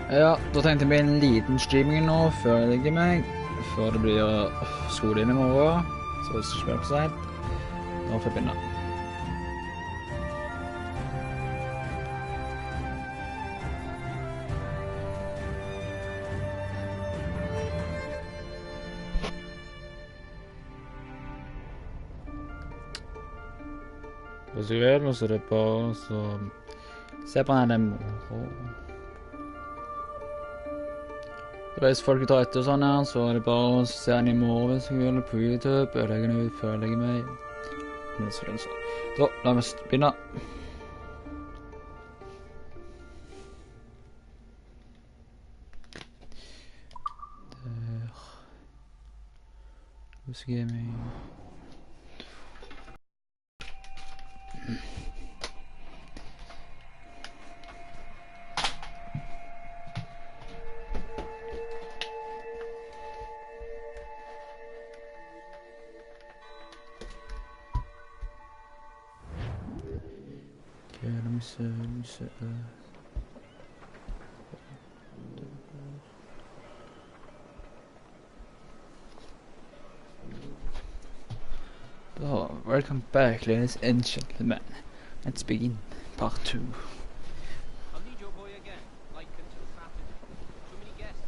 Ja, da tenkte jeg meg en liten streaming nå før jeg legger meg. Før det blir skole inn i morgen. Så hvis det ikke blir for sent, da får jeg begynne. Hvis du vil, så er det bare så se på denne morgen. Hvis folk tar etter sånn her, så er det bare å se den i morgen hvis jeg vil på YouTube, og legge den ut før jeg legger meg. Da, la meg begynne. Der. Husk gaming. Welcome back, ladies and gentlemen. Let's begin part 2. I'll need your boy again, like until Saturday. Too many guests.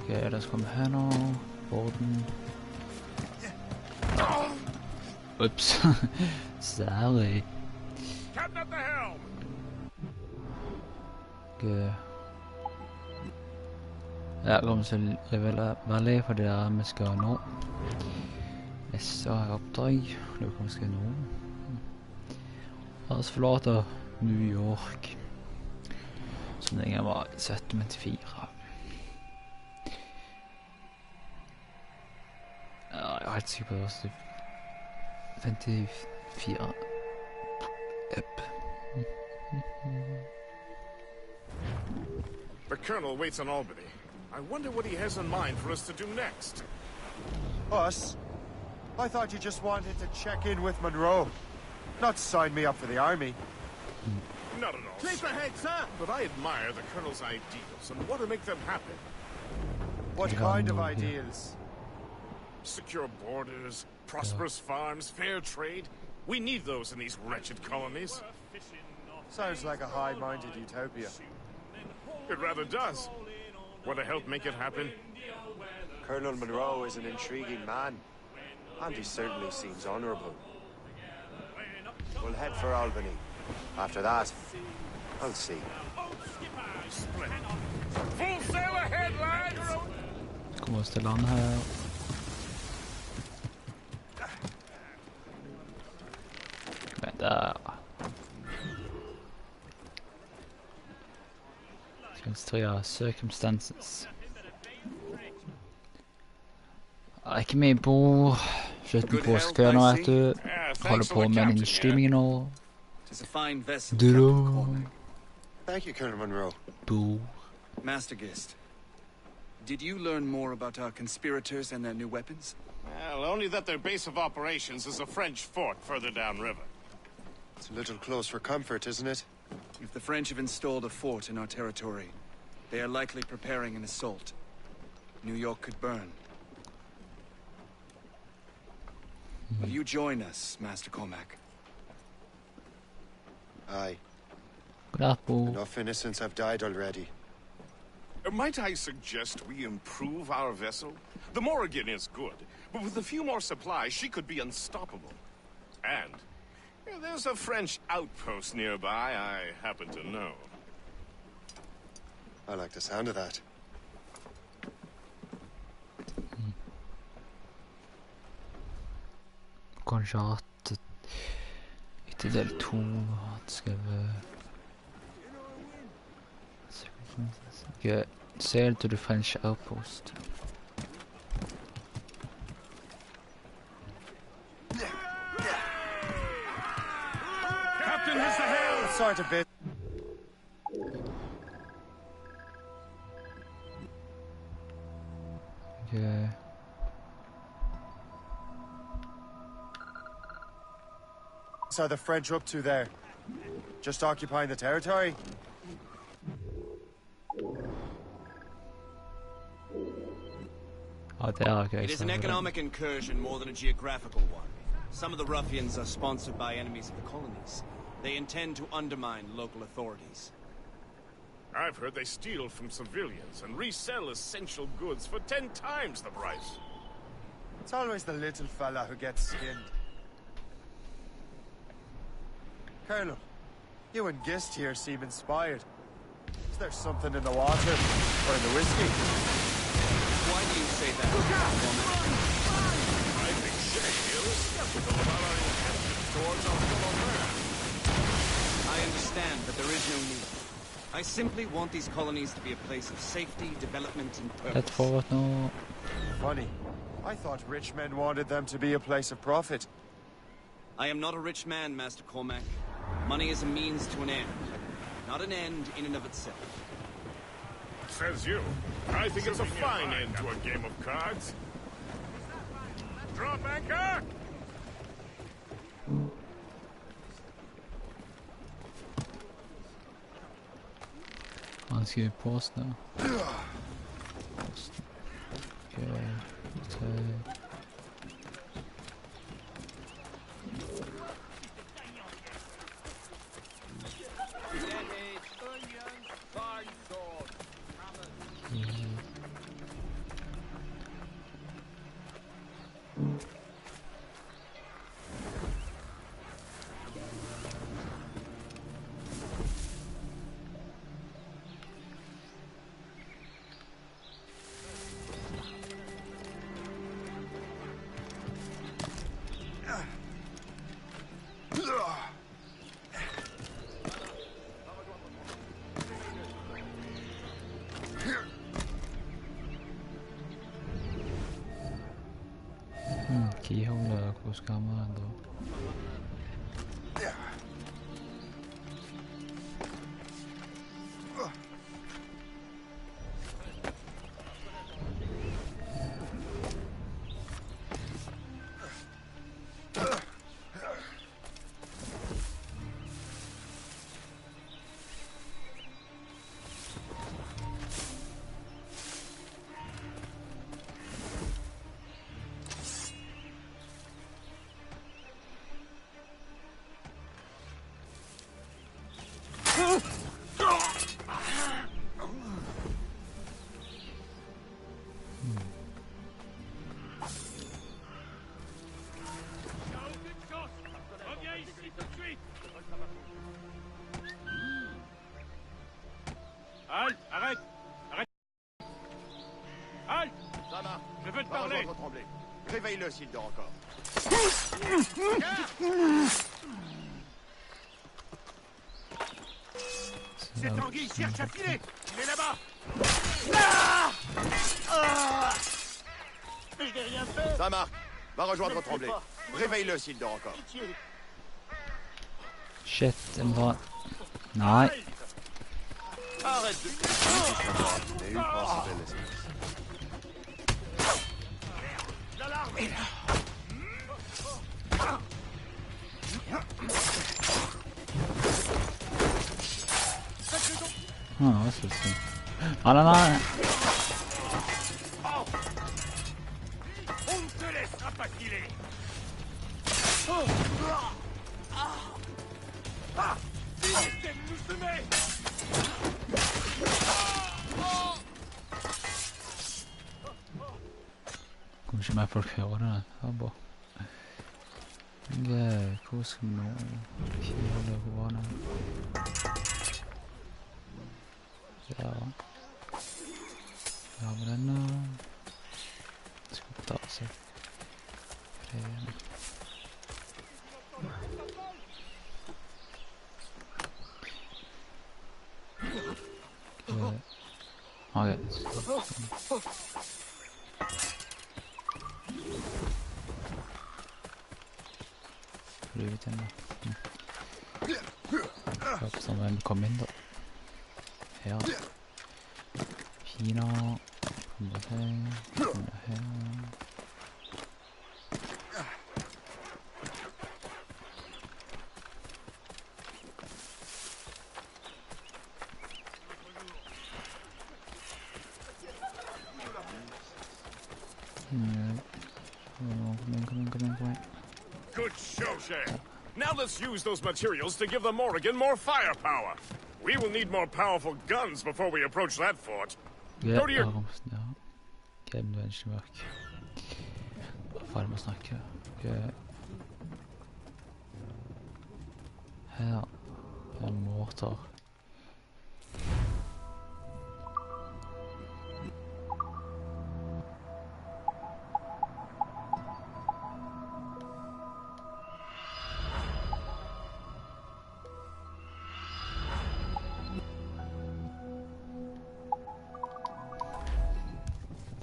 Okay, das kommt her nå. Borden. Oops. Sorry. Captain at the helm. Okay. Ja, kommer til Rivalry for det der vi skal nå. Neste oppdrag. Det kommer vi skal nå. La oss forlate New York. Som lenge var i 1794. Jeg er helt sikker på det. 54. Yep. The Colonel waits on Albany. I wonder what he has in mind for us to do next. Us? I thought you just wanted to check in with Monroe. Not sign me up for the army. Not at all. Sleep ahead, sir! But I admire the Colonel's ideals and want to make them happen. What kind of ideals? Secure borders, prosperous farms, fair trade. We need those in these wretched colonies. Sounds like a high-minded utopia. It rather does. Want to help make it happen? Colonel Monroe is an intriguing man, and he certainly seems honorable. We'll head for Albany. After that, I'll see. Splendid. Full sail ahead, lads! Kommer oss til land her. Vent der. Consider circumstances. Ikke mye på slutten på skøy nå, vet du. Holder på med en streaming nå. Thank you, Colonel Monroe. Master Gist, did you learn more about our conspirators and their new weapons? Well, only that their base of operations is a French fort further downriver. It's a little close for comfort, isn't it? If the French have installed a fort in our territory, they are likely preparing an assault. New York could burn. Will you join us, Master Cormac? Aye. Grapple. Enough innocents have died already. Might I suggest we improve our vessel? The Morrigan is good, but with a few more supplies, she could be unstoppable. And there's a French outpost nearby I happen to know. I like the sound of that. kanskje hatt etter del 2 at skrevet okay. Sail to the French outpost. Captain has the helm! Sort of bit. Okay. What's are the French up to there? Just occupying the territory? Oh, there, okay. It is an economic incursion more than a geographical one. Some of the ruffians are sponsored by enemies of the colonies. They intend to undermine local authorities. I've heard they steal from civilians and resell essential goods for 10 times the price. It's always the little fella who gets skinned. Colonel, you and Gist here seem inspired. Is there something in the water? Or in the whiskey? Why do you say that? I think Shay here is skeptical about our intentions towards our fellow man. I understand, but there is no need. I simply want these colonies to be a place of safety, development, and Let's purpose. forward now. Funny. I thought rich men wanted them to be a place of profit. I am not a rich man, Master Cormac. Money is a means to an end, not an end in and of itself. Says you. I think it's a fine end to a game of cards. Drop anchor! Han skriver post nu. Post. Okej. Keyholder kurskammeren då. Halte! Arrête! Arrête! Halte! Ça marche. Je veux te Va parler! rejoindre Tremblay. Réveille-le s'il dort encore. C'est Tanguy, cherche à filer! Il est là-bas! Mais je n'ai rien fait! Ça marche. Va rejoindre Tremblay. Réveille-le s'il dort encore. Shit, en bra. Nej. Arrête de... New possibilities. L'alarme! Ah, vad ska jag se. Nej. On ne te laissera pas filer! Finissez de nous semer! Kanske med folk höra. Ja, bra. Ja, kurskammaren. Keyholder på banan. Ja. Ja, men den ska ta sig. Flyr ut igjen, da. Håper sånn hvem kom inn, da. Her. Kina. Kommer her. Kommer her. Good show, Shay. Now let's use those materials to give the Morrigan more firepower. We will need more powerful guns before we approach that fort. Ja, Go to your... ja. Game Dungeon work. Hva faen må snakke? Okay. Her. En mortar.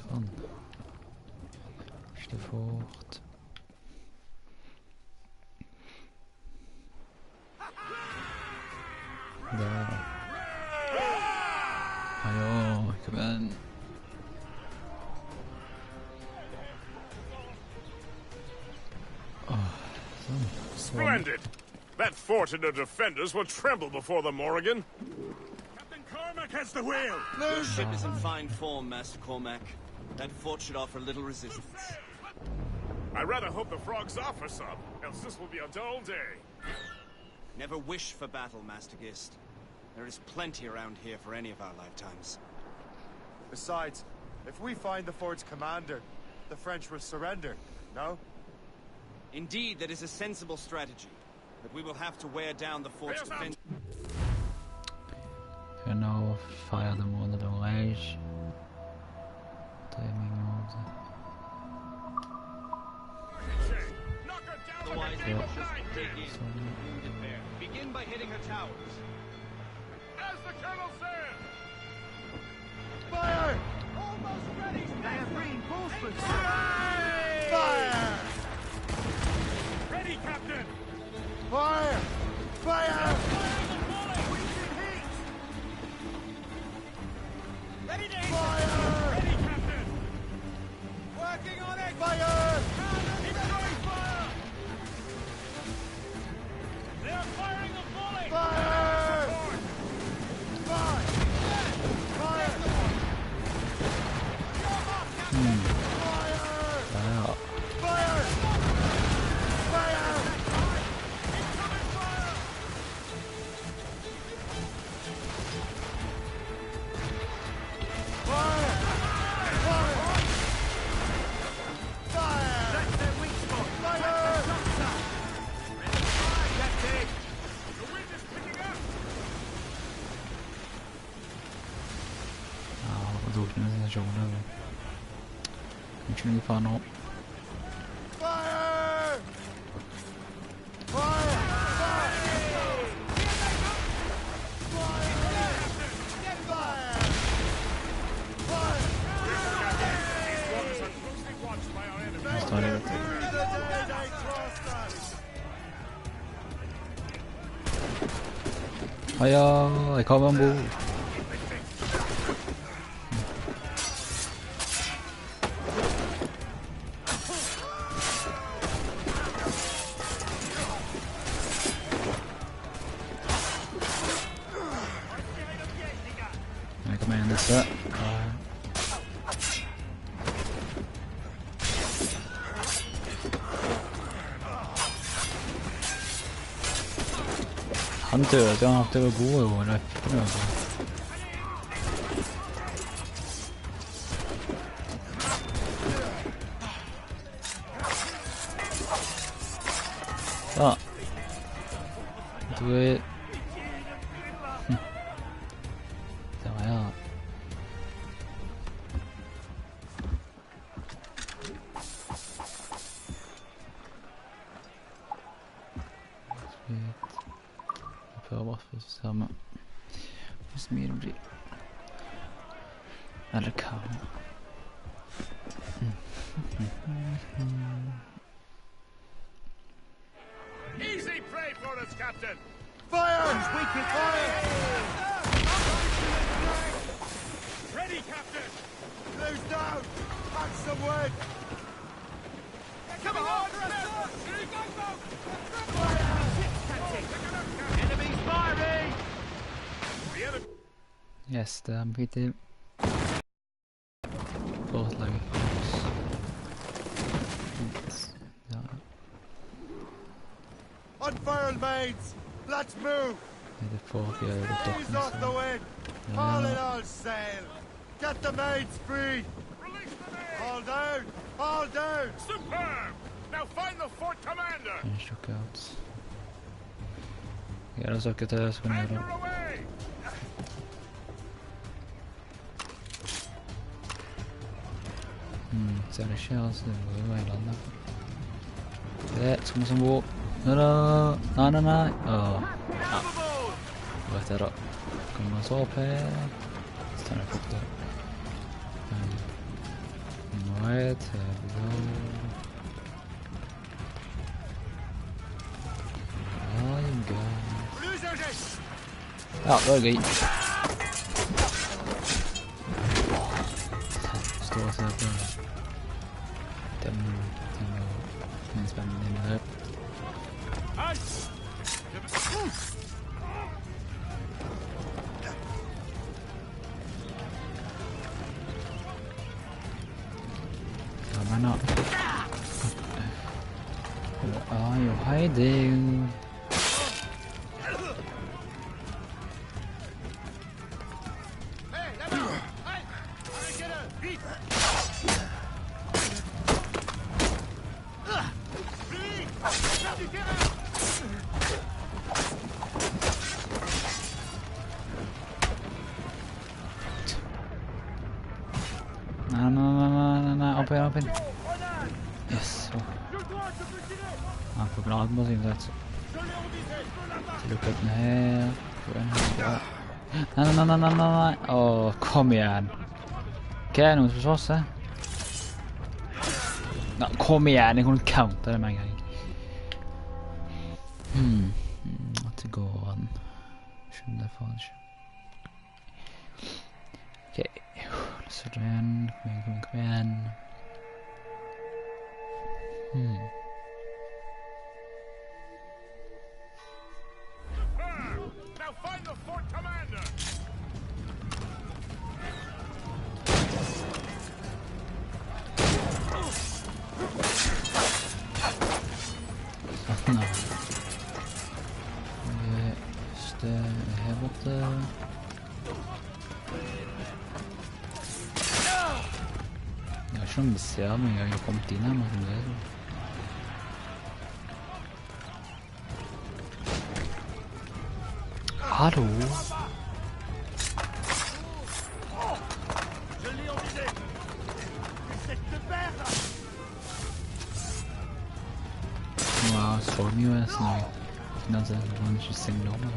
Sånn. Ikke fort. Der. Ajo, kom igjen. Sånn. Splendid! That fort and the defenders will tremble before the Morrigan. Captain Cormac has the wheel! Your ship is in fine form, Master Cormac. That fort should offer little resistance. I rather hope the frogs offer some, else this will be a dull day. Never wish for battle, Master Gist. There is plenty around here for any of our lifetimes. Besides, if we find the fort's commander, the French will surrender, no? Indeed, that is a sensible strategy. But we will have to wear down the fort's defense. You know, fire them under the Rouge. Timing of Knock her down Otherwise, like a they game will of just nine dig pins. in. Begin by hitting her towers. As the Colonel said! Fire! Almost ready! They have reinforcements! Fire! Ready, Captain! Fire! Fire! Ready to Fire! Ready, Captain! Working on it! Fire! Keep throwing fire! They are firing a volley! Fire! Fire! Fire! Ja. Fire! Fire! That's their weak spot! Fire! That's it! The wind is picking up! Ja, vad dog nu den stationen. Kanske ni fan ha. Fire! Fire! These waters are closely watched by our enemies. Måste ha det vet du. Haja, jag kommer ombord. Jag kommer in lite. Han dödade han alltid över bordet och räckte över. Så. Du är... Det var jag. För vad för samma. Hur smidigt blir. Eller hva? Easy prey for us, Captain! Fire! We can fire! Ready, Captain! Blue's down! Back some wind! Come on, enemies firing! The enemy... Yes, det er bitte forslag. Ja, Unfurled mains! Let's move! det foregår jo litt Ease off the dokken, wind! så... Haul it all sail! Get the mains free! Release the men! All down! All down! Superb! Now find the fort commander! Finish lookouts. Gjør det søket til, så kan jeg gjøre Anchor det. away! Ser det ikke, altså, det går jo i landet. Det skal vi som bor. Nei. Åh, ja. Vet jeg da. Kommer så opp her. Så tar jeg fort da. Right, here we go. There you go. Ja, det er gøy. Stå og se på den min spennende innløp. Ja, men da. Where are you hiding? Nei, opp inn. Yes. Han får gnaden på sin rett. Lukk opp den her. Nei. Åh, kom igjen. Hva er det noen som slåss her? Nei, kom igjen, jeg kunne counte det med en gang. Det går an. Skjønner det faen ikke. Ok, så den, kom igjen. Now find the fort commander! Sånn da. Just det, her borte. Jeg vet ikke om de ser meg, jeg har kommet inn her med det. Hallo? Wow, så mye er sånn. Det var ikke signaler.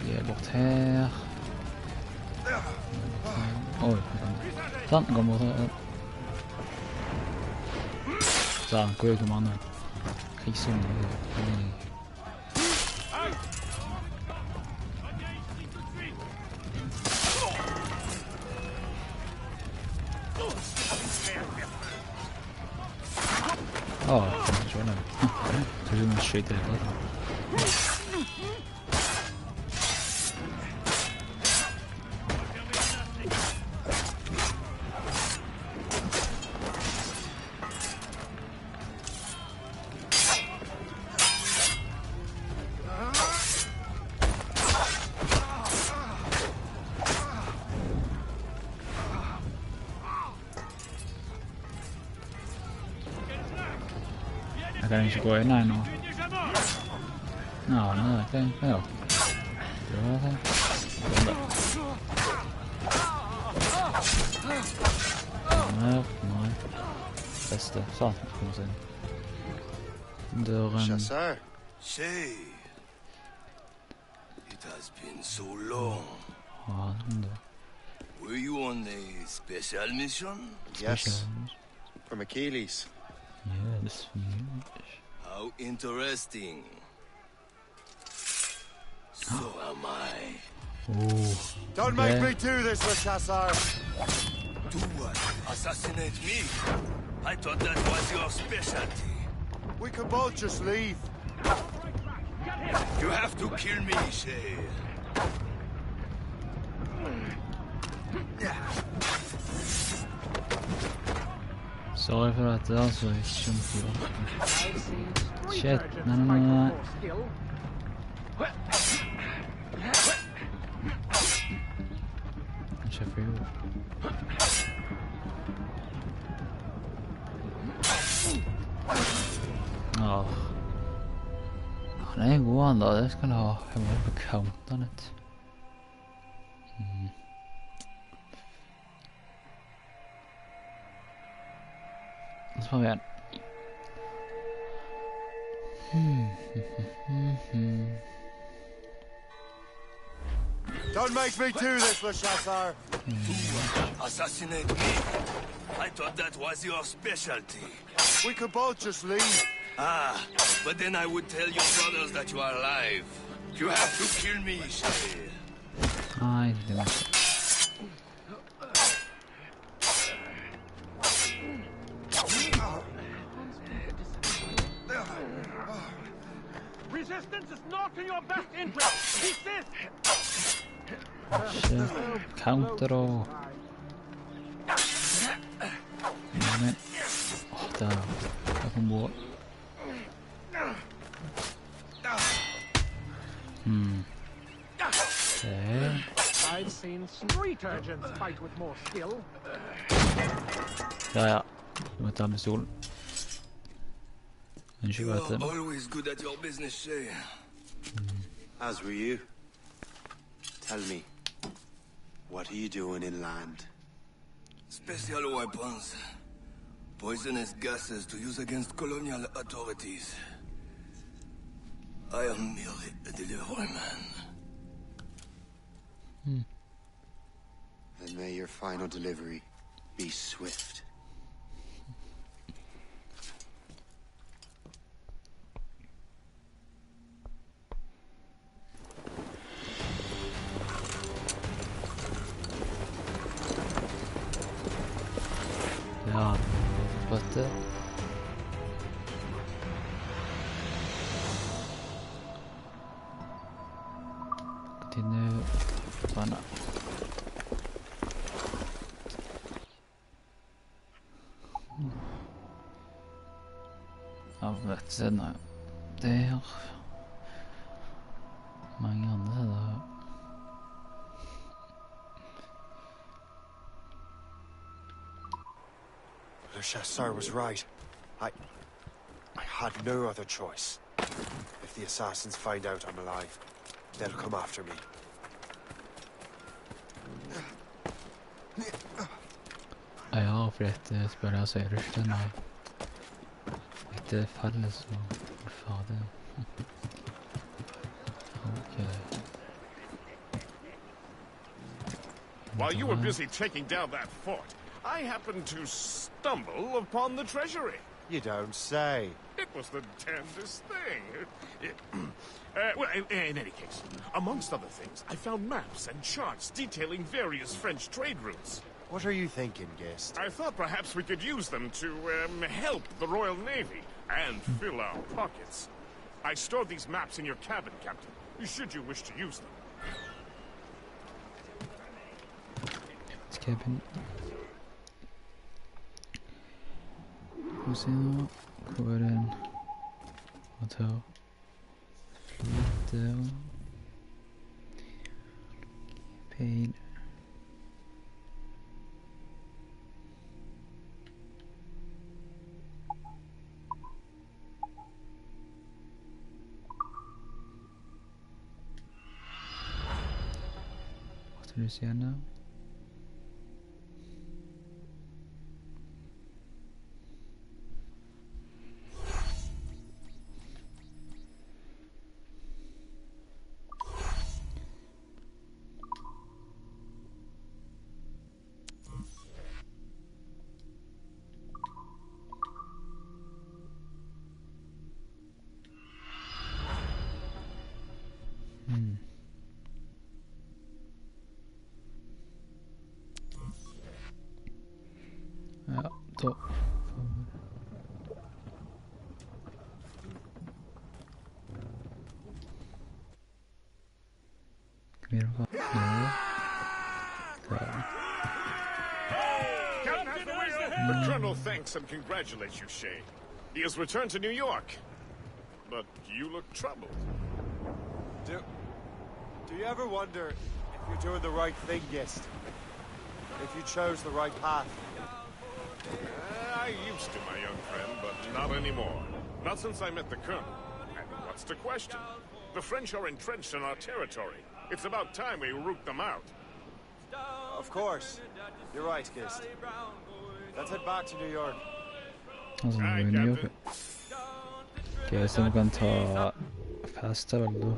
Vi er bort her. Oi, sånn, gå bort her. Sånn, hvor er kommandoen? Krigssonen. Åh, jeg tror det. Jeg tror vi må skyte litt av det. Jeg kan ikke gå inn her nå. Ja, nå er det ikke. Ja. Det var det. Nei. Beste. Satan, kom oss inn. Døren. Chasseur. Say, it has been so long. Vad hände? Were you on a special mission? Yes, from Achilles. Yes, yes. How interesting. So am I. Oh, Don't make me do this, Le Chasseur! Do what? Assassinate me? I thought that was your specialty. We could both just leave. You have to kill me, Shay. sorry för att det är så tjumpigt. Shit, nej. Jag kör fel. Ja. Han är god han då, det ska han ha. Jag var på counternet. Så får vi en. Don't make me do this, Le Chasseur! Assassinate me? I thought that was your specialty. We could both just leave. Ah, but then I would tell your brothers that you are alive. You have to kill me, Shay. Nej, det var inte. Resistance is not in your best interest. Resist! Shit, counter då. Men, där. Jag kom bort. Där. I've seen street urchins fight with more skill. Ja. Jag vill ta med stol. En You 20 are till. always good at your business, Shay. As were you. Tell me, what are you doing inland? Special weapons. Poisonous gases to use against colonial authorities. I am merely a delivery man. Then may your final delivery be swift. Ja, fötter. Continue. Bana. Ja, vet sen här. Där. Många andra där. Le Chasseur was right. I had no other choice. If the assassins find out I'm alive, they'll come after me. Ja, för att spela så är rösten och inte faller så fader. Okej. While you were busy taking down that fort, I happened to stumble upon the treasury. You don't say. It was the damnedest thing. Well, in any case, amongst other things, I found maps and charts detailing various French trade routes. What are you thinking, guest? I thought perhaps we could use them to help the Royal Navy and fill our pockets. I stored these maps in your cabin, Captain, should you wish to use them. Cabin. Museum, Korean, Hotel, Fleet, Paid. What do you see now? 또 밀고 The Colonel thanks and congratulates you, Shay. He has returned to New York. But you look troubled. Do you ever wonder if you're doing the right thing, Gist? If you chose the right path? I used to, my young friend, but not anymore. Not since I met the Colonel. And what's the question? The French are entrenched in our territory. It's about time we root them out. Of course. You're right, Gist. Let's head back to New York. Also New York. Gestern ta fasta veldig.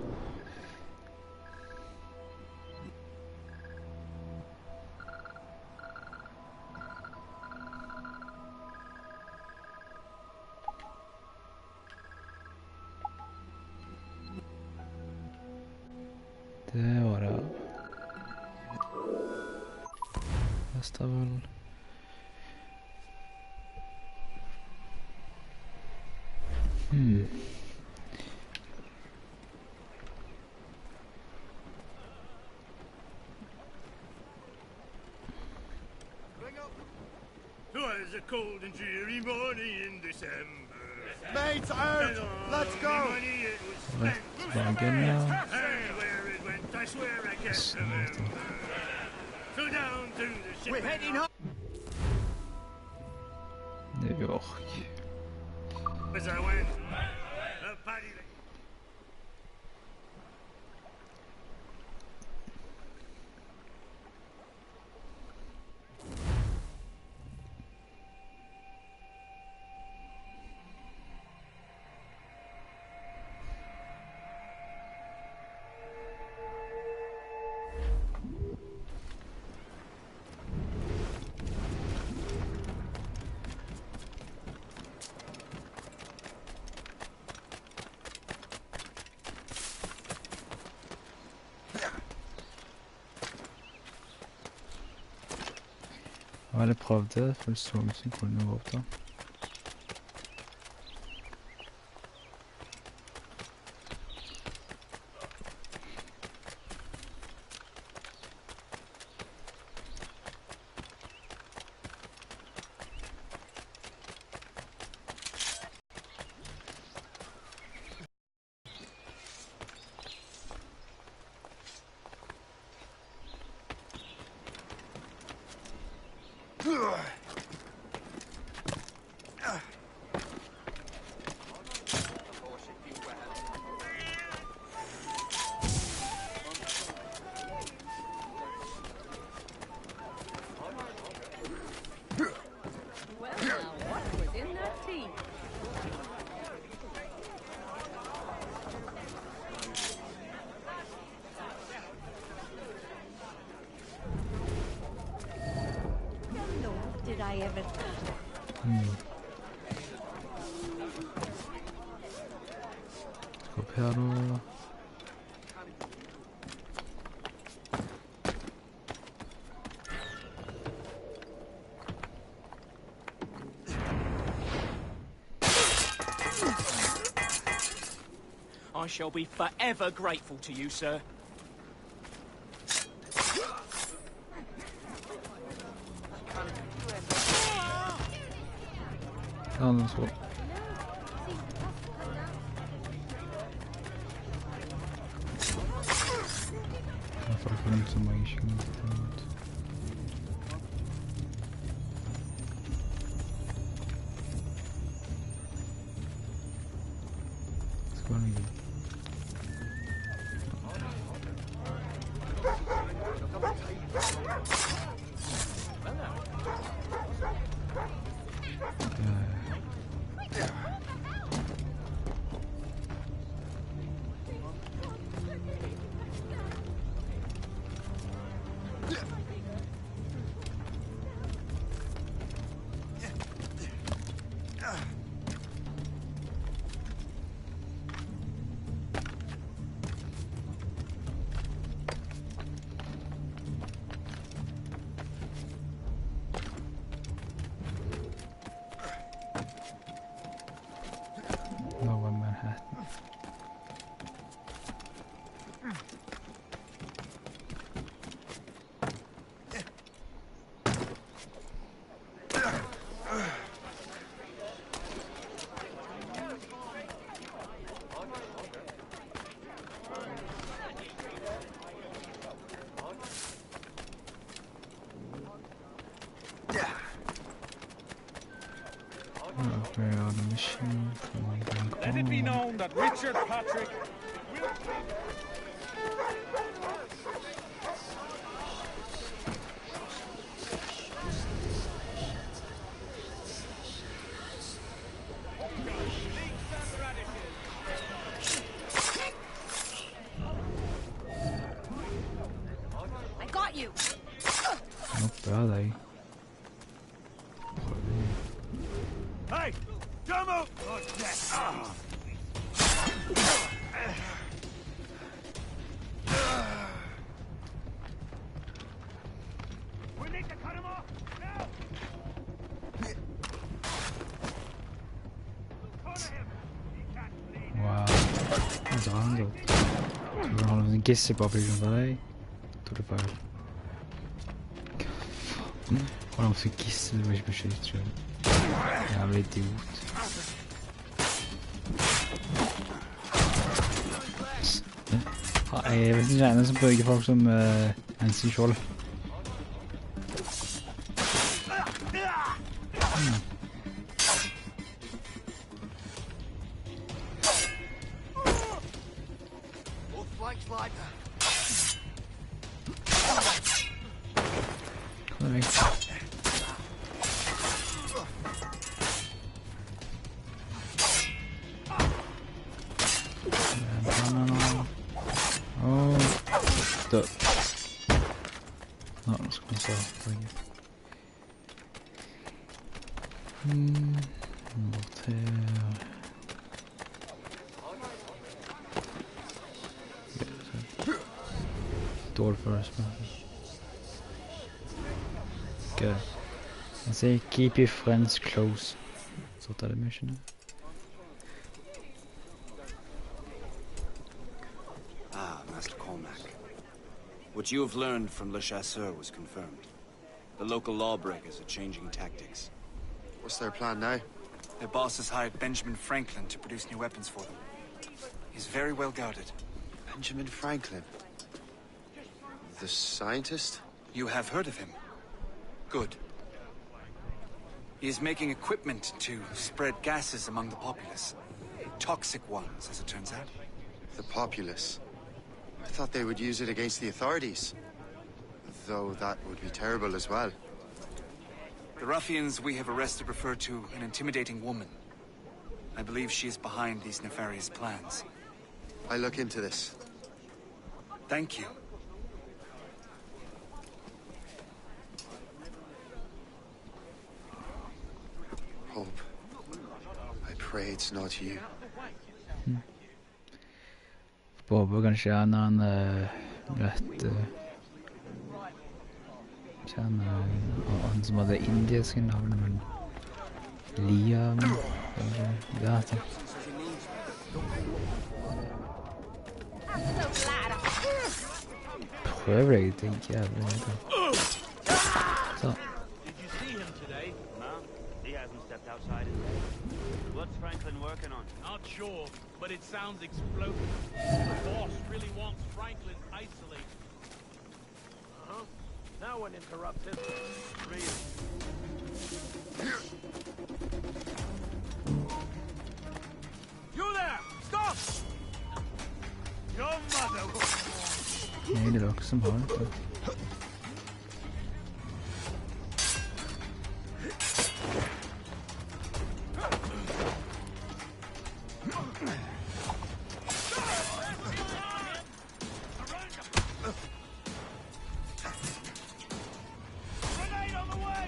Det var det. Fasta vel. Twas a cold and dreary morning in December. Mates, out! Let's go! Money it was spent. Wagen now. And where it went, I swear I can't remember. So down to the ship. We're heading home. New York. As I went, a paddy. Ja, jeg prøvde, for det så ut som kunne gå opp da. Did I ever? Gå opp her da. I shall be forever grateful to you, sir. Ja, den så. Jag får få den som man känner ut. Ska ni? Where are the mission? Let it be known that Richard Patrick I got you. Oppe er de. Hey! Come out! Oh, yes. We need to cut him off! Now! Corner him! He can't bleed. Wow. Dat is aanzet. We gaan een kistje van mij. Doe de vuil. Gewoon op zo'n kisten, dat is beschreven zo. Ja, weet je goed. Hvad synes jeg, så bør ikke folk som han siger skjold. Kom væk. Død. Nå, nu skal man så bringe. Bort her. Door first, man. Good. I say keep your friends close. Is that a mission? Master Cormac. What you have learned from Le Chasseur was confirmed. The local lawbreakers are changing tactics. What's their plan now? Their boss has hired Benjamin Franklin to produce new weapons for them. He's very well guarded. Benjamin Franklin? The scientist? You have heard of him? Good. He is making equipment to spread gases among the populace. Toxic ones, as it turns out. The populace? I thought they would use it against the authorities. Though that would be terrible as well. The ruffians we have arrested refer to an intimidating woman. I believe she is behind these nefarious plans. I'll look into this. Thank you. Hope. I pray it's not you. Bobbe kanskje han rett kjenner han som hadde indiske navn, men Liam kanskje, det heter prøver jeg det ikke jævlig så Did you see him today? No, he hasn't stepped outside his day. What's Franklin working on? Not sure, but it sounds explosive. The boss really wants Franklin isolated. Uh-huh. No one interrupts him. Really? You there! Stop! Your mother will... nej, det er også som hånd Grenade on the way!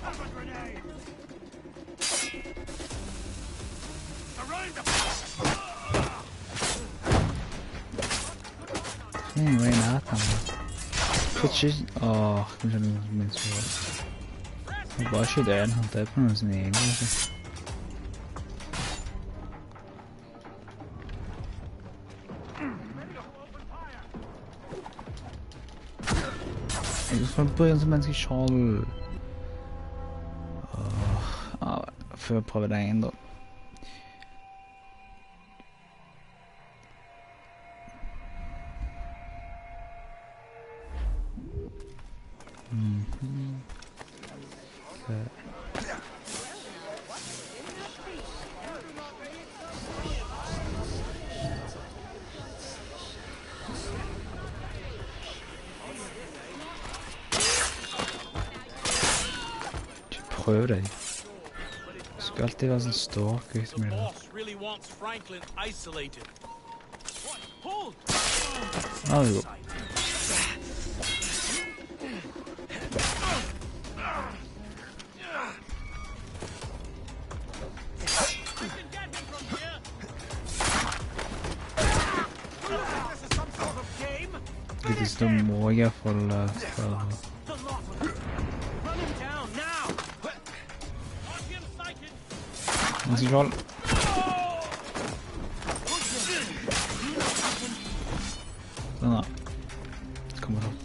Have a grenade! Surrender! anyway, not Twitch kanskje noen som minst for han bare ikke det, han tar på noen sine egne jeg skal på en som menneske skjold før jeg prøver det en da Okay. Prøv deg. Skal alltid være sånn stalker The med det. boss really wants Franklin isolated. What? Hold! Ja, det går. I can get him from here! This is some sort of game? Litt så må jeg i hvert fall The lot of them. Run him down now! On him sighted! En kontroll. Sånn da. Kommer opp.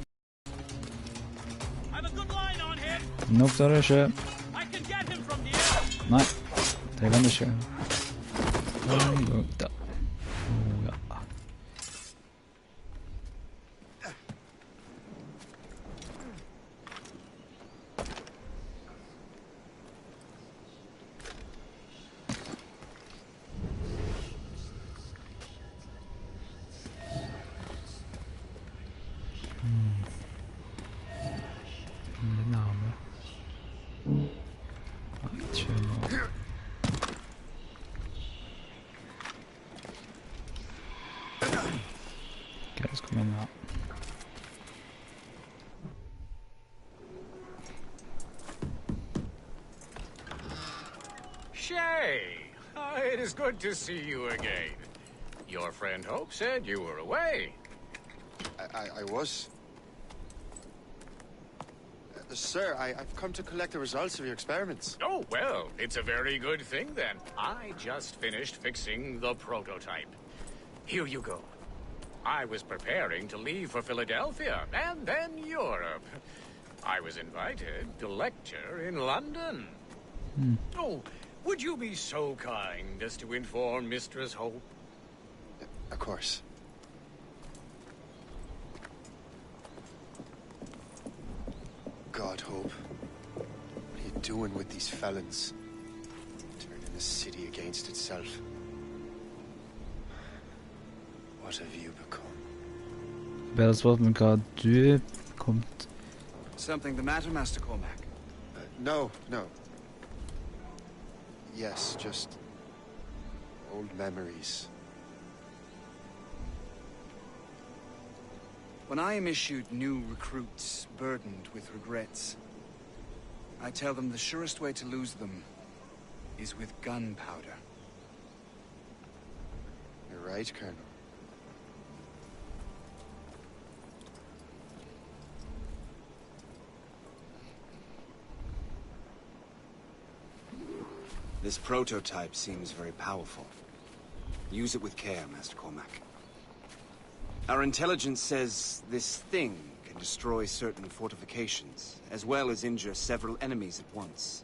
I've a good line on him! Nå oppstår det ikke. I can get him from here! Nei, det kan det ikke. Da. Ja. Litt nærmere. Nei, ikke nå. Ok, så kommer jeg inn her. Shay! It is good to see you again. Your friend Hope said you were away. I was. Sir, I've come to collect the results of your experiments. Oh, well, it's a very good thing then. I just finished fixing the prototype. Here you go. I was preparing to leave for Philadelphia and then Europe. I was invited to lecture in London. Oh, would you be so kind as to inform Mistress Hope? Of course. God, Hope. What are you doing with these felons? Turning the city against itself. What have you become? Bedre spørsmål om hva du kom til. Something the matter, Master Cormac? No. Yes, just old memories. When I am issued new recruits burdened with regrets, I tell them the surest way to lose them is with gunpowder. You're right, Colonel. This prototype seems very powerful. Use it with care, Master Cormac. Our intelligence says this thing can destroy certain fortifications, as well as injure several enemies at once.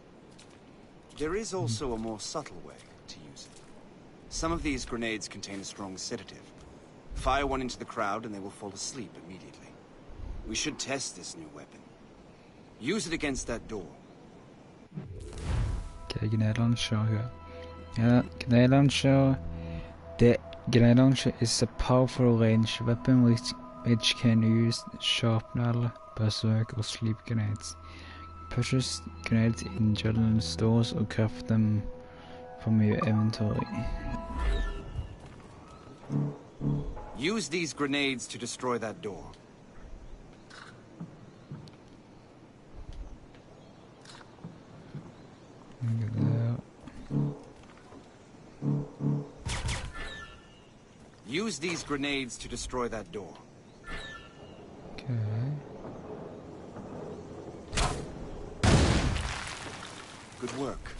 There is also a more subtle way to use it. Some of these grenades contain a strong sedative. Fire one into the crowd and they will fall asleep immediately. We should test this new weapon. Use it against that door. Okay, grenade launcher here. Yeah, grenade launcher. The grenade launcher is a powerful range weapon which can use shrapnel, berserk, or sleep grenades. Purchase grenades in general stores or craft them from your inventory. Use these grenades to destroy that door. Use these grenades to destroy that door. Okay. Good work.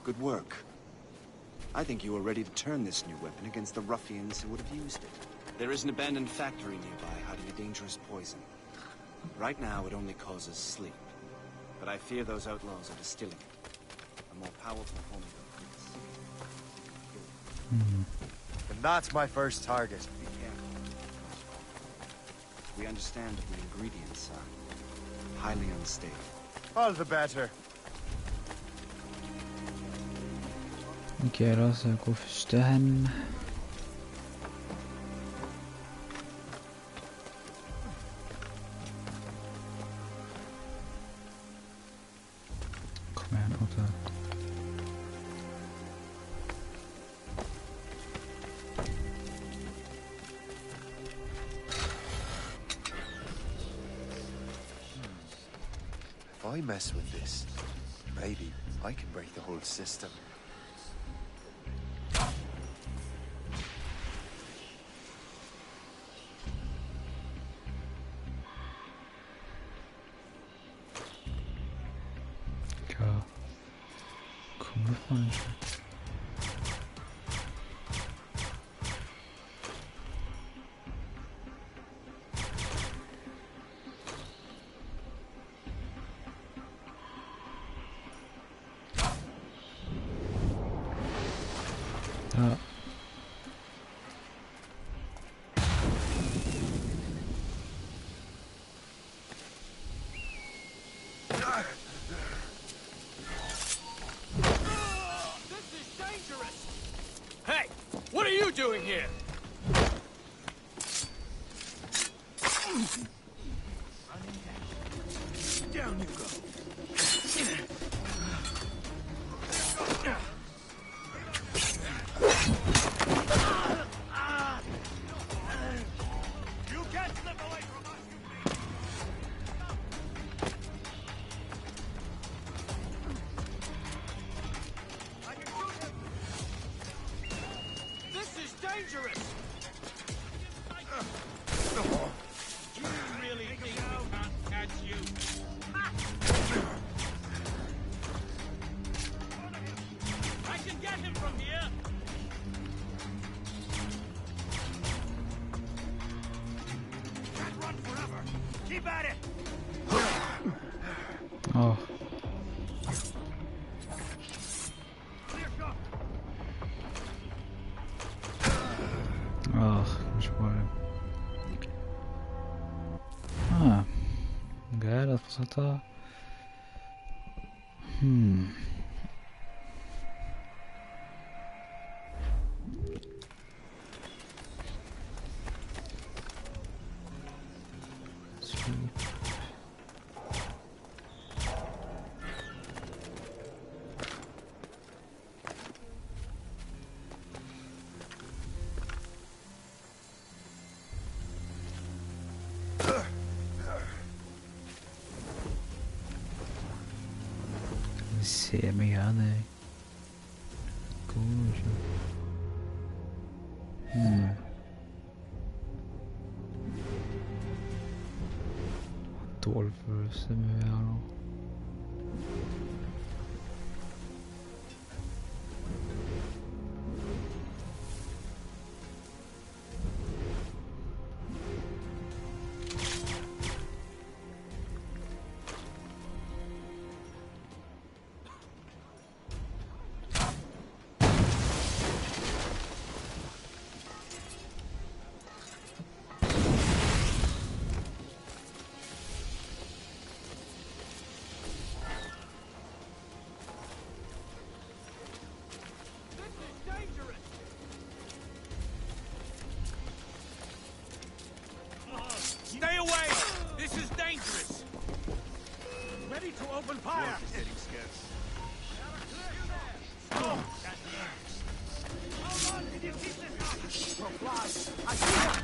Good work. I think you are ready to turn this new weapon against the ruffians who would have used it. There is an abandoned factory nearby hiding a dangerous poison. Right now, it only causes sleep. But I fear those outlaws are distilling it. A more powerful form of And that's my first target. Be careful. We understand what the ingredients are. highly unstable. All the better. Ok, alors så går første hen. Kom igjen, opp der. If I mess with this, maybe I can break the whole system. Hva kommer fra egentlig? Ja. This is dangerous! Hey! What are you doing here? Down you go. You can't slip away from us, I can shoot him. This is dangerous! You really think we can't catch you? I can get him from here! Can't run forever! Keep at it! Åh. Clear shot! Ach, nicht mal. Ah. Geil, was hat er? Sweet. Se mig här nej. God. Dålig følelse med her nå. Stay away! This is dangerous! Ready to open fire! Getting scarce. Hold on, did you keep this up? Reply! I see him!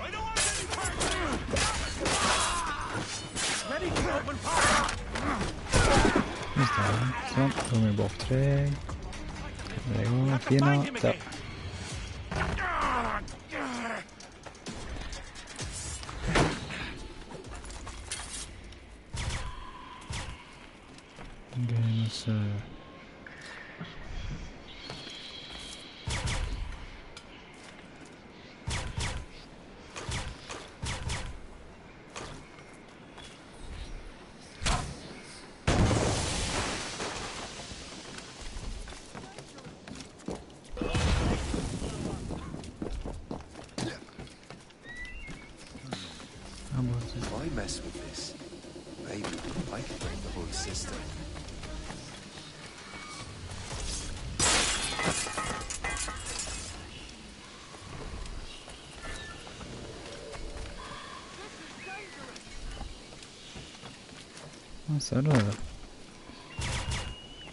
I don't want any part! Ready to open fire! Just det. Sånn, så kommer vi bort 3. Det går fint. Der. Okay, så Maybe I can break the whole system. Was er da?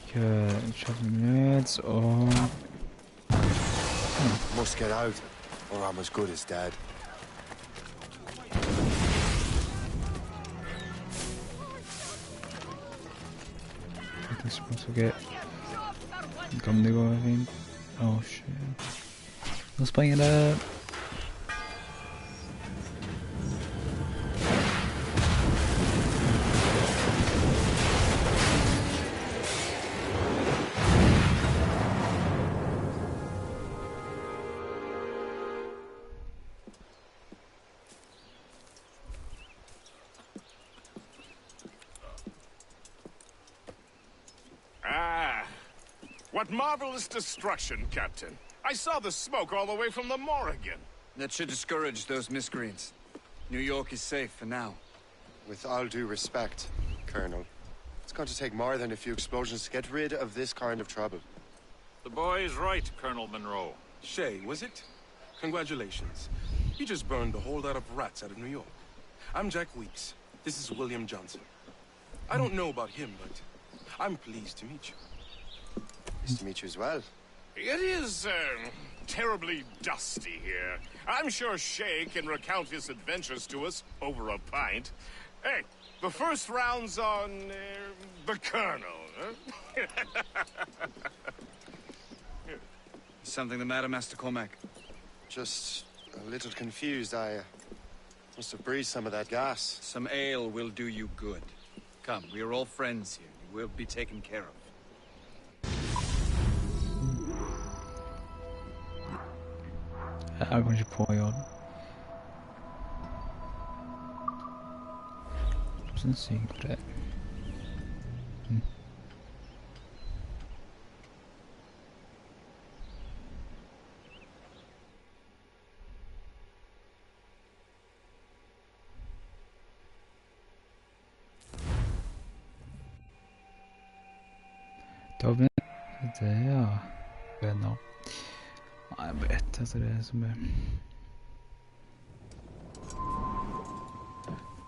Okay, schaffen wir jetzt und... Must get out, or I'm as good as dead. This is supposed to get... Come to go, I think. Oh shit. Let's bring it up. What marvelous destruction, Captain. I saw the smoke all the way from the Morrigan. That should discourage those miscreants. New York is safe for now. With all due respect, Colonel, it's going to take more than a few explosions to get rid of this kind of trouble. The boy is right, Colonel Monroe. Shay, was it? Congratulations. You just burned a whole lot of rats out of New York. I'm Jack Weeks. This is William Johnson. I don't know about him, but I'm pleased to meet you. Nice to meet you as well. It is, terribly dusty here. I'm sure Shay can recount his adventures to us over a pint. Hey, the first round's on, the Colonel, huh? Something the matter, Master Cormac? Just a little confused. I must have breathed some of that gas. Some ale will do you good. Come, we are all friends here. You will be taken care of. Jag kanske på jag. Sen sigre. Då blir det ja. Vänner. Jag vet alltså det som är.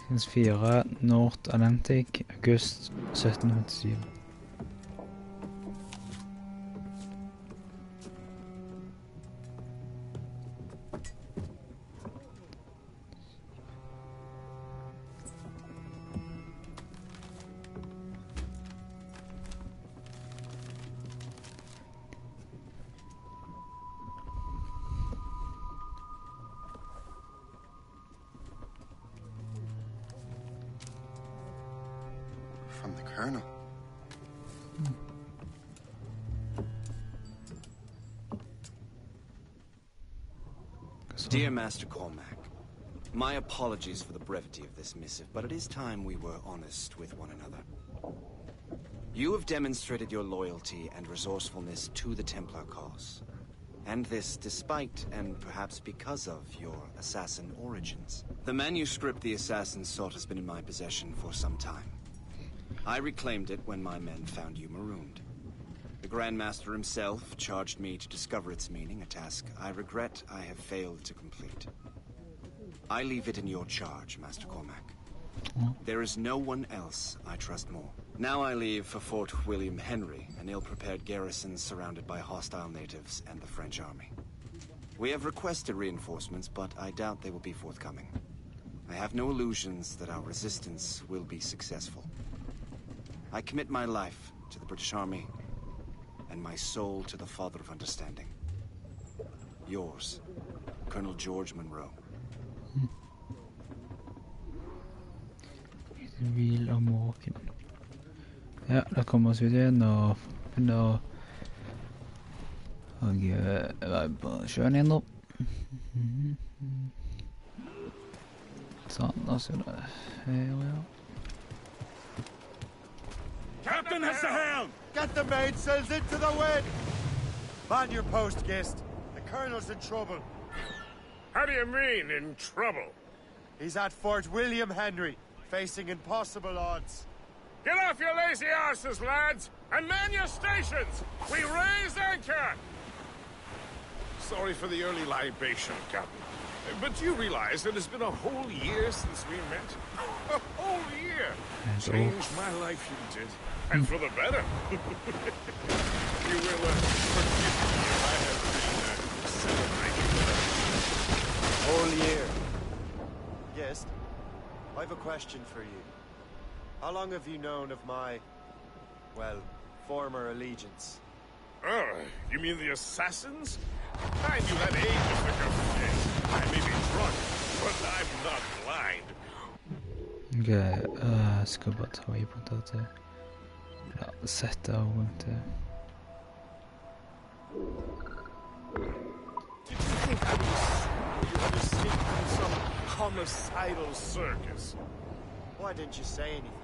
Finns 4 North Atlantic august 1757. From the Colonel. Dear Master Cormac, my apologies for the brevity of this missive, but it is time we were honest with one another. You have demonstrated your loyalty and resourcefulness to the Templar cause. And this despite, and perhaps because of, your assassin origins. The manuscript the assassin sought has been in my possession for some time. I reclaimed it when my men found you marooned. The Grand Master himself charged me to discover its meaning, a task I regret I have failed to complete. I leave it in your charge, Master Cormac. There is no one else I trust more. Now I leave for Fort William Henry, an ill-prepared garrison surrounded by hostile natives and the French army. We have requested reinforcements, but I doubt they will be forthcoming. I have no illusions that our resistance will be successful. I commit my life to the British Army, and my soul to the Father of Understanding. Yours, Colonel George Monroe. Vill om åken. Ja, da kommer oss ut igjen og begynner å være på sjøen igjen nå. Sånn, da ser det her, ja. Captain has the helm! Get the mainsails into the wind! Man your post, Gist. The Colonel's in trouble. How do you mean, in trouble? He's at Fort William Henry, facing impossible odds. Get off your lazy arses, lads, and man your stations! We raise anchor! Sorry for the early libation, Captain. But you realize it has been a whole year since we met? A whole year! Changed my life, you did. And for the better. You will forgive me if I have been celebrating. Whole year. Yes. I've a question for you. How long have you known of my, well, former allegiance? Oh, you mean the assassins? I knew that ages ago. Yes, I may be drunk, but I'm not blind. Okay, skal bare ta i på dette. Ja, sette over til. Did you think I was you had escaped from some homicidal circus? Why didn't you say anything?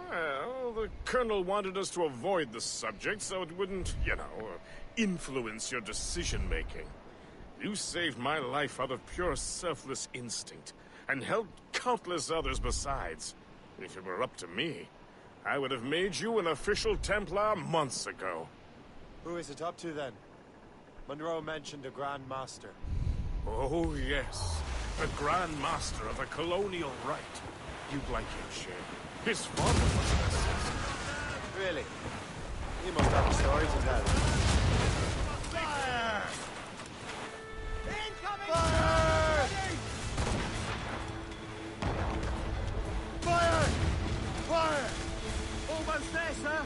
Well, the Colonel wanted us to avoid the subject so it wouldn't, you know, influence your decision-making. You saved my life out of pure selfless instinct, and helped countless others besides. If it were up to me, I would have made you an official Templar months ago. Who is it up to then? Monroe mentioned a Grand Master. Oh, yes. The Grand Master of the Colonial Rite. You'd like him, Shay. His father was an assassin. Really? He must have a story to tell. Fire! Incoming! Fire! Fire! Fire! Almost there, sir.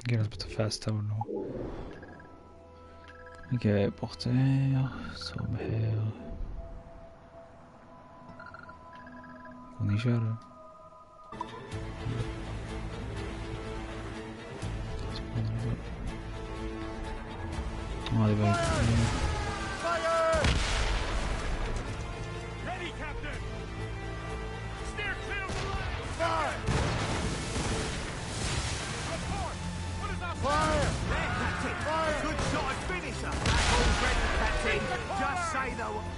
Get us på fast tower nu. Okay, borte her, så med her. Kan I køre det? Det var ikke. Ready, Captain! Steer clear of the line! Fire! Report! What is our fire? There, Captain! Fire! Good shot and finisher! All ready, Captain! Just say the word!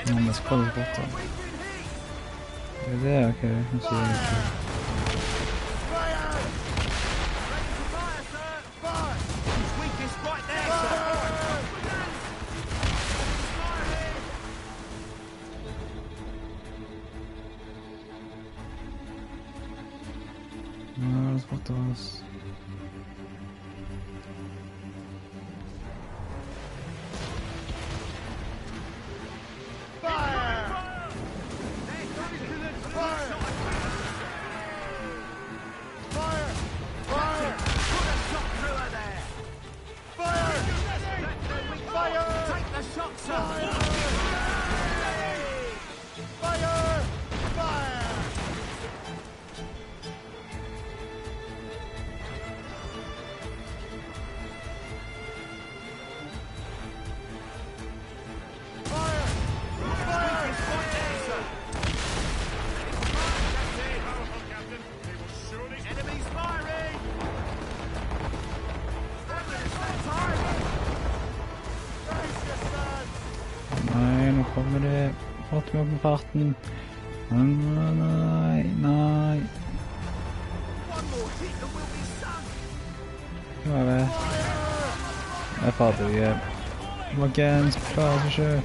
Ja, men skål borta. Det är det, okej. Nu ser jag inte. Ja, das macht was. Nej, nu kommer det. Bort med på farten. Nej, nej. Nu är det. Jag fattar ju. Magen ska klara sig själv.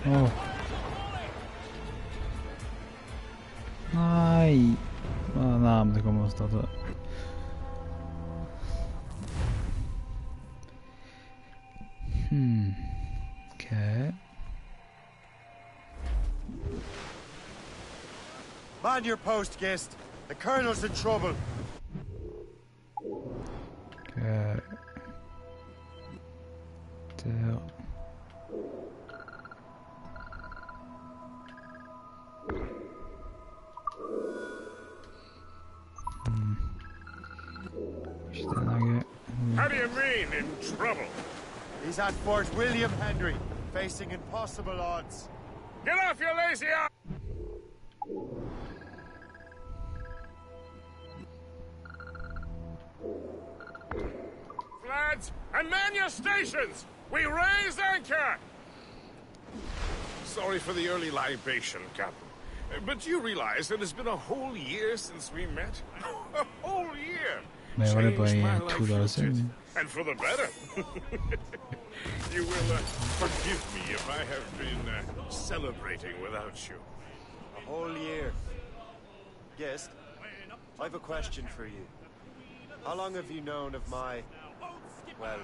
Åh. Nej. Nej, men det kommer att starta. Okay. Man your post, Gist. The Colonel's in trouble. Okay. Der. How do you mean, in trouble? He's at Fort William Henry, facing impossible odds. Get off your lazy ass! Lads, and man your stations! We raise anchor! Sorry for the early libation, Captain. But you realize it has been a whole year since we met? A whole year! Men var det bara Changed my i life 2 dagar for good. sedan? And for the better. You will forgive me if I have been celebrating without you. A whole year. Gist, I've a question for you. How long have you known of my, well,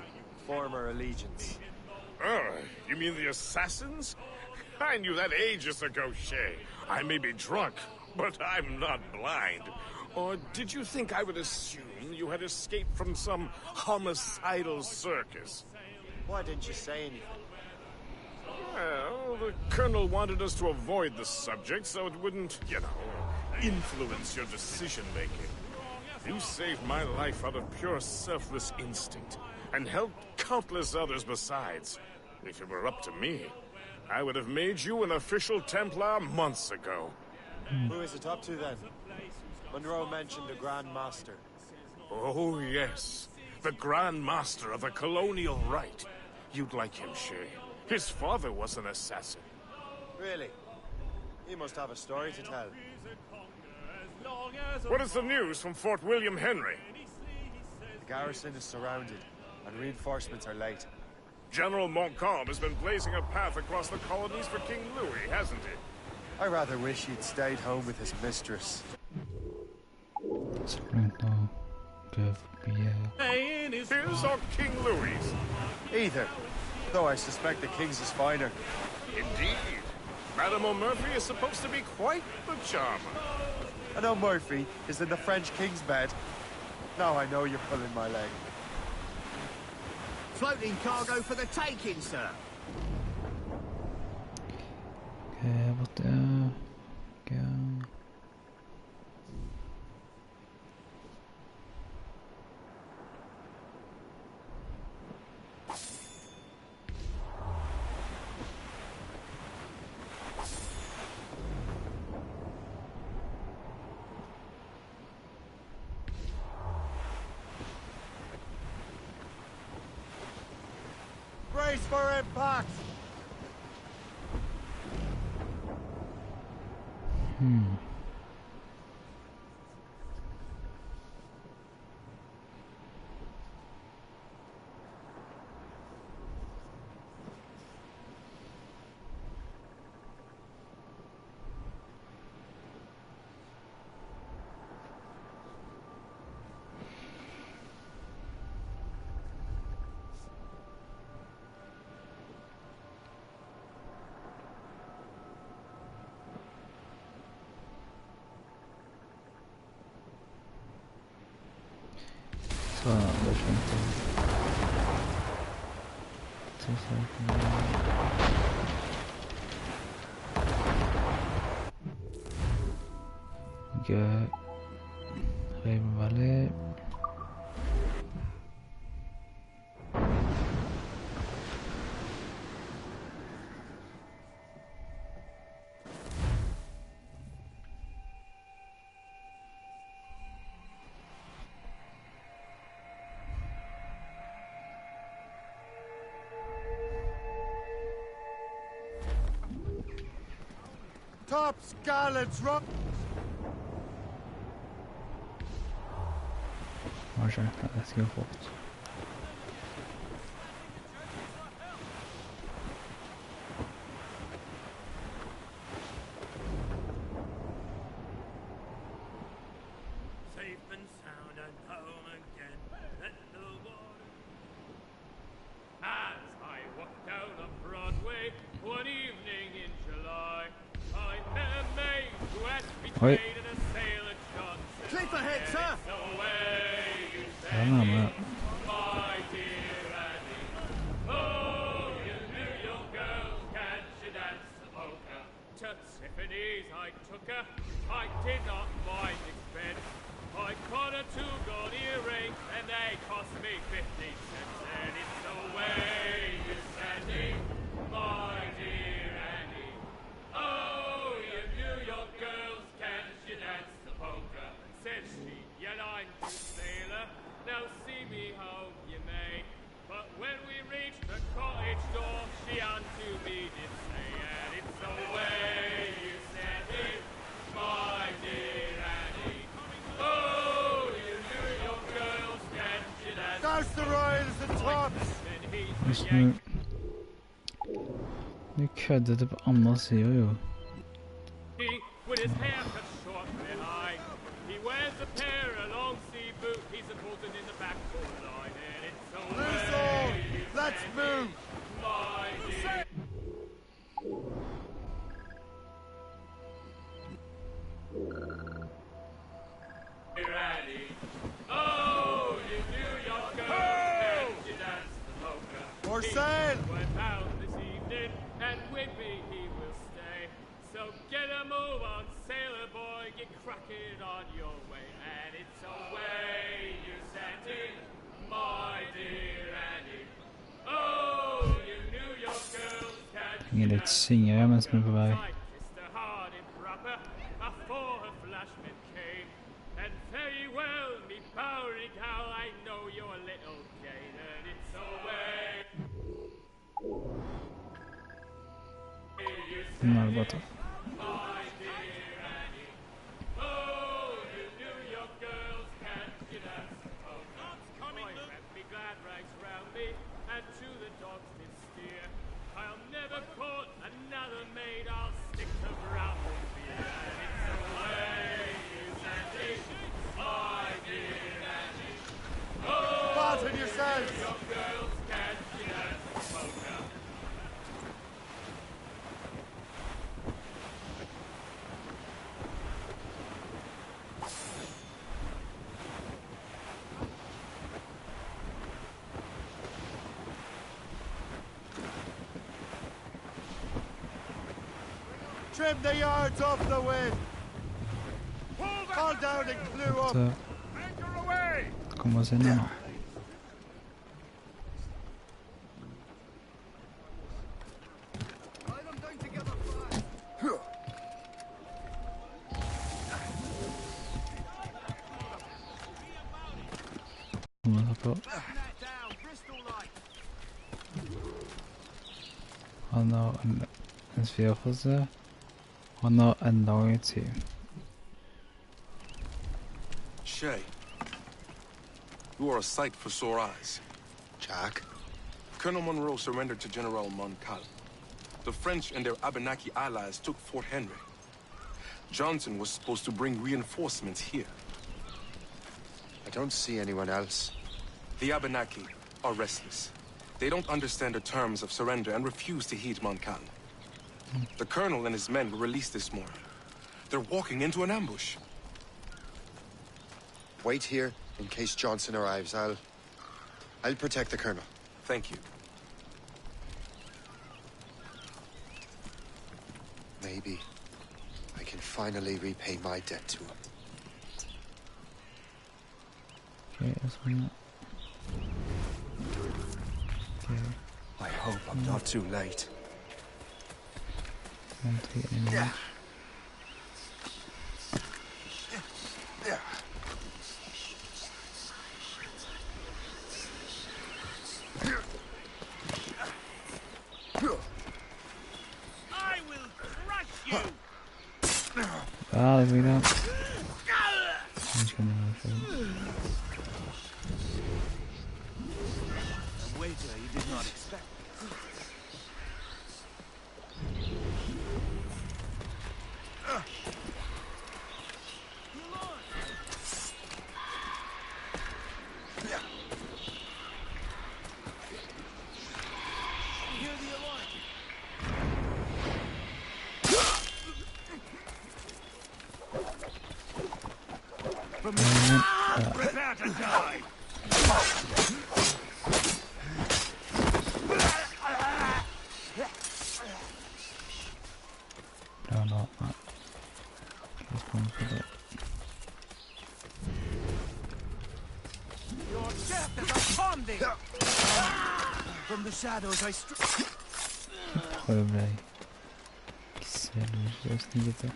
former allegiance? Oh, you mean the assassins? I knew that ages ago, Shay. I may be drunk, but I'm not blind. Or did you think I would assume you had escaped from some homicidal circus? Why didn't you say anything? Well, the Colonel wanted us to avoid the subject so it wouldn't, you know, influence your decision-making. You saved my life out of pure selfless instinct, and helped countless others besides. If it were up to me, I would have made you an official Templar months ago. Who is it up to then? Monroe mentioned the Grand Master. Oh, yes. The Grand Master of the Colonial Rite. You'd like him, Shay. His father was an assassin. Really? He must have a story to tell. What is the news from Fort William Henry? The garrison is surrounded, and reinforcements are late. General Montcalm has been blazing a path across the colonies for King Louis, hasn't he? I rather wish he'd stayed home with his mistress. His or King Louis? Either. Though I suspect the King's is finer. Indeed. Madame O'Murphy is supposed to be quite the charmer. I know Murphy is in the French King's bed. Now I know you're pulling my leg. Floating cargo for the taking, sir. Okay, wat der. Okay. Brace for impact! Så, då ska inte... Okej. Raven Valley. Top gallants, run! Roger, let's go forward. Safe and sound and home again. Let the water. As I Oi. Cliff ahead, sir! Vamos, mano. Tiffany's, I took her. I did not mind expense. I caught her 2 gold earrings, and they cost me 50 cents. And it's the way you send me, my dear Annie. Oh, you New York girls, can she dance the polka? Said she, yet I'm too sailor. Now see me home you may. But when we reached the cottage door, she unto me did say, and it's the way you send me, my dear Annie. Oh, you New York girls, can she dance? Douse the royals and tops! Just nu... Nu køddet på andre siden jo. With his hair cut short behind, he wears a pair of long sea boots. He's a bulletin in the back for the line, and it's so Loose all! Let's move! my dear. Annie. Oh, you New York girls, can you dance the polka? For sale! Went out this evening, and with me he will stay. So get a move on, sailor boy, get cracking on your way. And it's away you sent it, my dear Annie. Oh, you New York girls, can Ingen litt synger mens vi er på vei. kissed her hard and proper, afore her flashman came. And very well, me Bowery gal, I know you're a little Jane, and it's away. Nå er det bare til. My dear Annie. Oh, you New York girls, can't you dance the polka? Coming, wrapped me glad rags round me, and to the dogs did steer. I'll never court another maid, I'll stick to brown beer. And it's the way you send me, my dear Annie. Oh, Barton yourselves! New York girls, can't you dance the polka? Trim the yards off the wind! Call down and clew up! Så kommer oss inn her nå. Kommer jeg på. Han har en sfærfase. Han har en lang tid. Shay, you are a sight for sore eyes. Jack? Colonel Monroe surrendered to General Montcalm. The French and their Abenaki allies took Fort Henry. Johnson was supposed to bring reinforcements here. I don't see anyone else. The Abenaki are restless. They don't understand the terms of surrender and refuse to heed Montcalm. The colonel and his men were released this morning. They're walking into an ambush. Wait here in case Johnson arrives. I'll protect the colonel. Thank you. Maybe I can finally repay my debt to him. Okay, that's one. Okay. I hope I'm not too late. Can't take any more. I will crush you! Ah, there we go. I'm just gonna A wager you did not expect. living. From the shadows I Problém aí. Que sério, já se tinha até.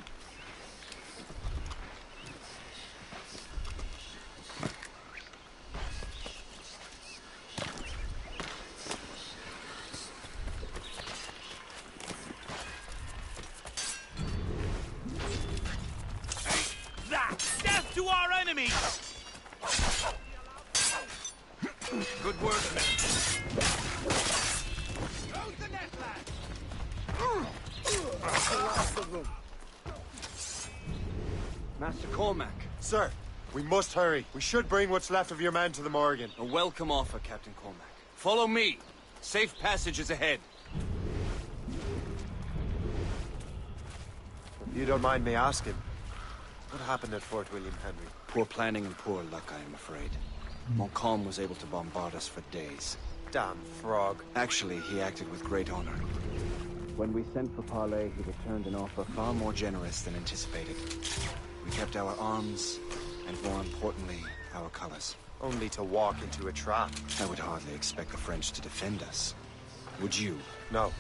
Death to our enemies! Good work, men. Master Cormac. Sir, we must hurry. We should bring what's left of your men to the Morrigan. A welcome offer, Captain Cormac. Follow me. Safe passage is ahead. If you don't mind me asking, what happened at Fort William Henry? Poor planning and poor luck, I am afraid. Montcalm was able to bombard us for days. Damn frog. Actually, he acted with great honor. When we sent for parley, he returned an offer far more generous than anticipated. We kept our arms, and more importantly, our colors. Only to walk into a trap. I would hardly expect the French to defend us. Would you? No,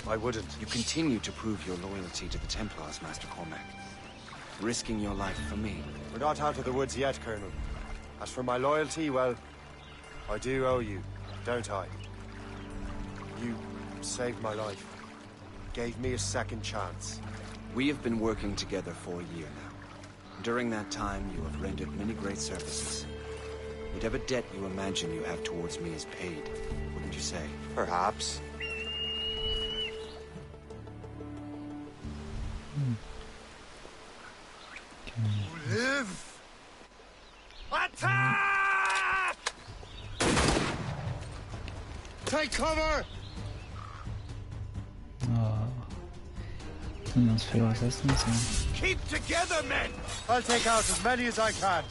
I wouldn't. You continue to prove your loyalty to the Templars, Master Cormac. Risking your life for me. We're not out of the woods yet, Colonel. As for my loyalty, well, I do owe you, don't I? You saved my life. Gave me a second chance. We have been working together for a year now. During that time, you have rendered many great services. Whatever debt you imagine you have towards me is paid, wouldn't you say? Perhaps. Live! Attack! Take cover! Não se fez essa missão. Keep together, men! I'll take out as many as I can.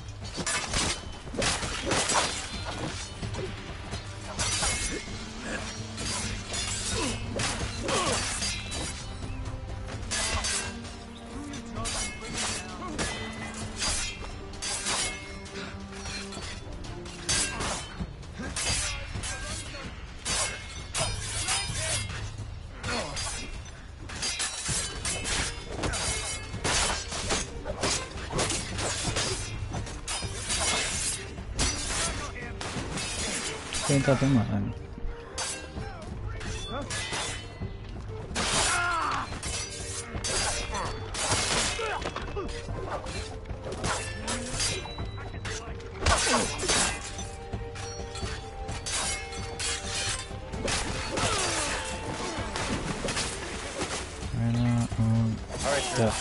Quem tá tomando? Alright,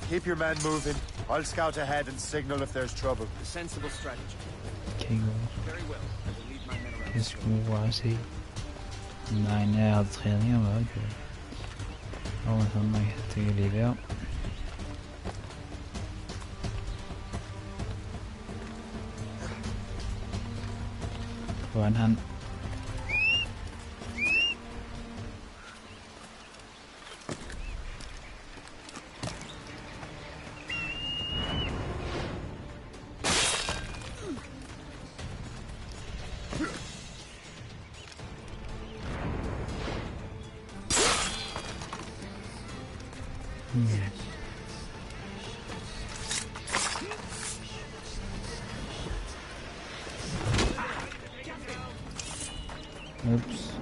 keep your men moving. I'll scout ahead and signal if there's trouble. A sensible strategy. Okay, Very well. I will lead my men around. Qu'est-ce qu'on voit ici? Nein, er hat Training, aber okay. Oh, was haben wir hier? Die Leber. One hand. Oops.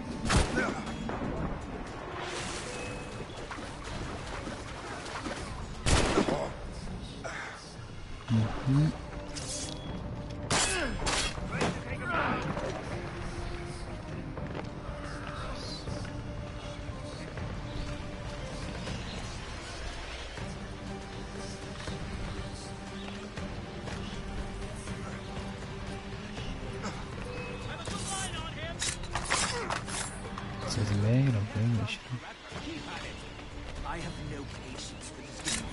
Is it leg or English? I have no patience for this game.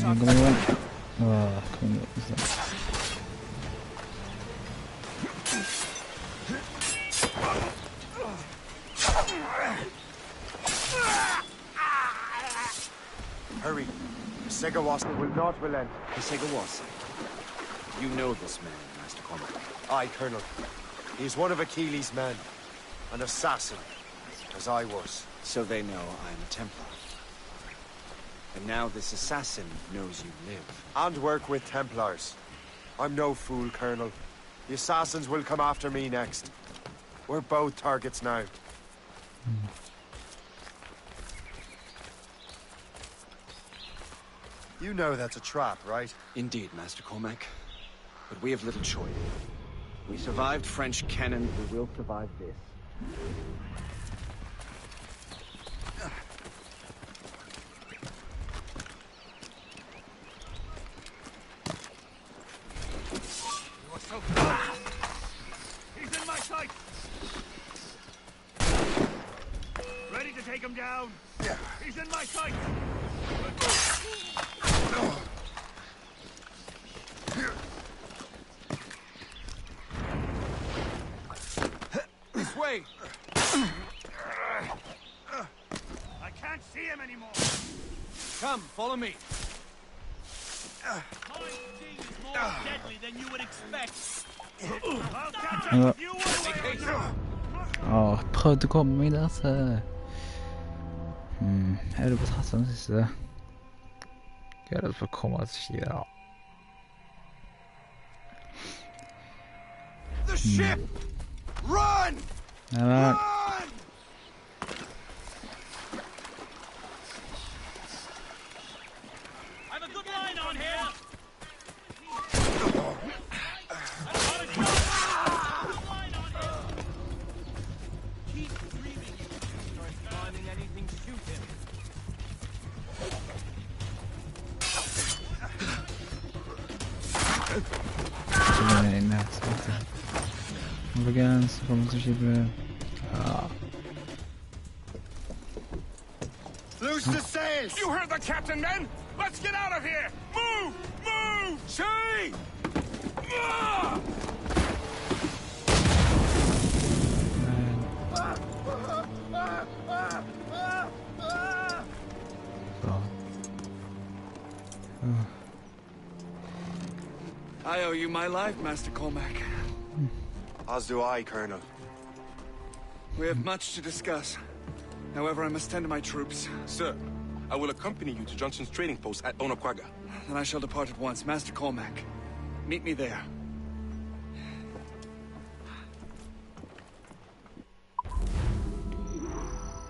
I'm gonna run. Oh, come on. Is that? Hurry. Segawasa will not relent. Segawasa. You know this man, Master Cormac. Aye, Colonel. He is one of Achilles' men. An assassin, as I was. So they know I'm a Templar. And now this assassin knows you live. And work with Templars. I'm no fool, Colonel. The assassins will come after me next. We're both targets now. You know that's a trap, right? Indeed, Master Cormac. But we have little choice. We survived French cannon, we will survive this. You're so fast! He's in my sight! Ready to take him down? Yeah. He's in my sight! This way! I can't see him anymore! Come, follow me. My sting is more deadly than you would expect! I'll catch up with you one way! det kommer mig där så. Är det på tassan sista? Jag är rädd för att komma till Kina. The ship! Run! Run! I've a good line on here! Keep dreaming you can start climbing anything, shoot him. Again, sponsorship. Loose the sails! You heard the captain, men! Let's get out of here! Move! Move! See! I owe you my life, Master Cormac. As do I, Colonel. We have much to discuss. However, I must tend to my troops. Sir, I will accompany you to Johnson's trading post at Onakwaga. Then I shall depart at once. Master Cormac, meet me there.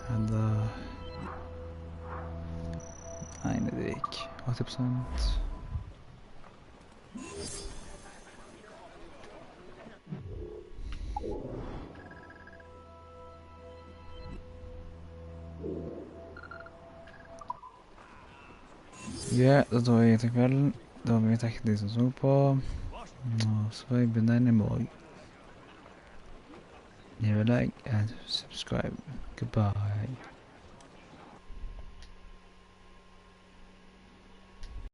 And eine det gick. 80%. Ja, da tar vi til kvelden. Da vil vi takke de som så på. Og så får jeg begynne inn i morgen. Give a like and subscribe. Goodbye.